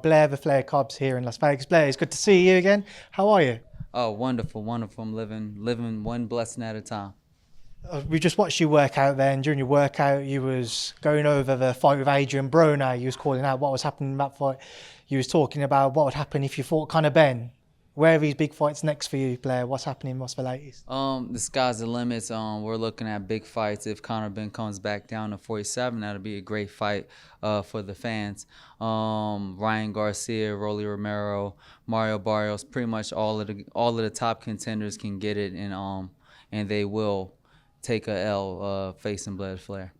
Blair The Flair Cobbs here in Las Vegas. Blair, it's good to see you again. How are you? Oh, wonderful, wonderful. I'm living one blessing at a time. We just watched you work out there, and during your workout, you was going over the fight with Adrian Broner. You was calling out what was happening in that fight. You was talking about what would happen if you fought Conor Benn. Where are these big fights next for you, Blair? What's happening? What's the latest? The sky's the limits. We're looking at big fights. If Conor Benn comes back down to 47, that'll be a great fight for the fans. Ryan Garcia, Rolando Romero, Mario Barrios, pretty much all of the top contenders can get it, and they will take a L facing Blair The Flair.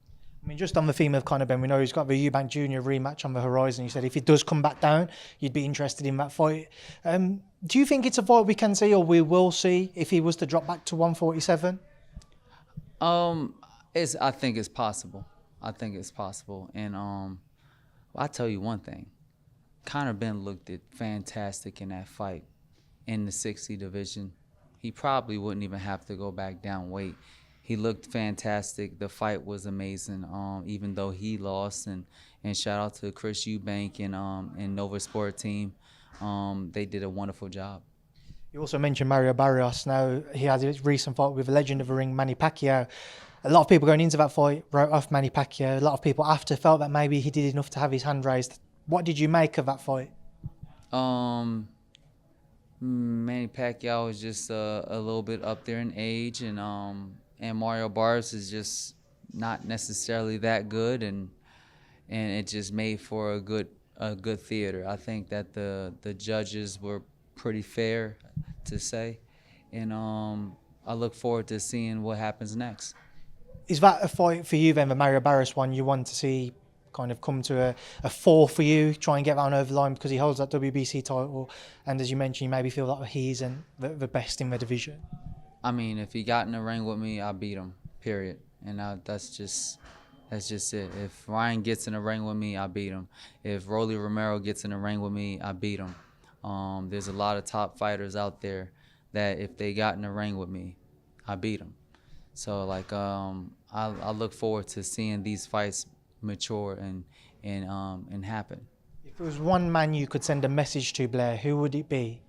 I mean, just on the theme of Conor Benn, we know he's got the Eubank Jr. rematch on the horizon. You said if he does come back down, you'd be interested in that fight. Do you think it's a fight we can see, or we will see, if he was to drop back to 147? I think it's possible. I think it's possible. And I'll tell you one thing. Conor Benn looked fantastic in that fight in the 60 division. He probably wouldn't even have to go back down weight. He looked fantastic. The fight was amazing, even though he lost. And shout out to Chris Eubank and Nova Sport team. They did a wonderful job. You also mentioned Mario Barrios. Now, he had his recent fight with a legend of the ring, Manny Pacquiao. A lot of people going into that fight wrote off Manny Pacquiao. A lot of people after felt that maybe he did enough to have his hand raised. What did you make of that fight? Manny Pacquiao is just a little bit up there in age, and Mario Barrios is just not necessarily that good, and it just made for a good theater. I think that the judges were pretty fair, to say, and I look forward to seeing what happens next. Is that a fight for you then, the Mario Barrios one, you want to see kind of come to a four for you, try and get that over the line because he holds that WBC title, and as you mentioned, you maybe feel that he isn't the best in the division? I mean, if he got in the ring with me, I beat him, period. And that's just it. If Ryan gets in the ring with me, I beat him. If Rolly Romero gets in the ring with me, I beat him. There's a lot of top fighters out there that if they got in the ring with me, I beat them. So like, I look forward to seeing these fights mature and happen. If there was one man you could send a message to, Blair, who would it be?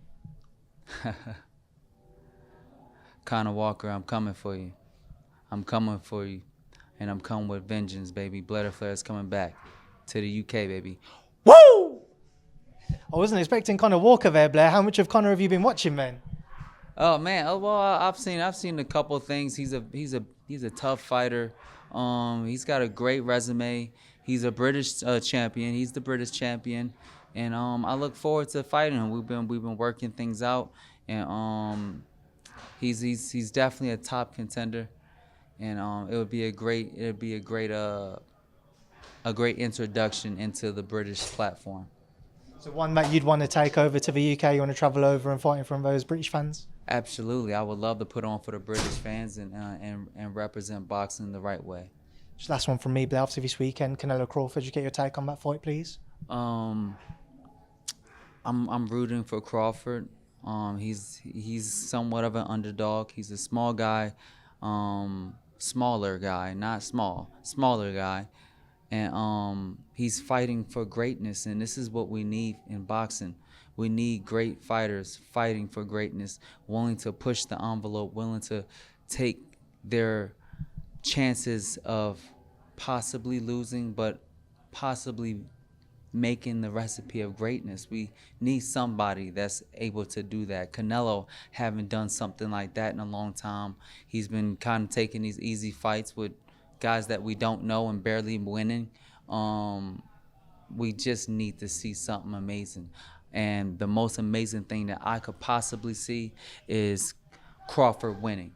Conor Walker, I'm coming for you. I'm coming for you. And I'm coming with vengeance, baby. Blair The Flair is coming back to the UK, baby. Woo! I wasn't expecting Conor Walker there, Blair. How much of Conor have you been watching, man? Oh man, well I've seen a couple of things. He's a tough fighter. He's got a great resume. He's a British champion. He's the British champion, and I look forward to fighting him. We've been working things out, and he's definitely a top contender, and it would be a great introduction into the British platform. So one that you'd want to take over to the UK, you want to travel over and fight in front of those British fans? Absolutely, I would love to put on for the British fans and represent boxing the right way. Just last one from me, Blair. Obviously this weekend, Canelo Crawford. You get your take on that fight, please? I'm rooting for Crawford. He's somewhat of an underdog. He's a small guy, smaller guy, not small, smaller guy, and he's fighting for greatness. And this is what we need in boxing. We need great fighters fighting for greatness, willing to push the envelope, willing to take their chances of possibly losing, but possibly making the recipe of greatness. We need somebody that's able to do that. Canelo haven't done something like that in a long time. He's been kind of taking these easy fights with guys that we don't know and barely winning. We just need to see something amazing. And the most amazing thing that I could possibly see is Crawford winning.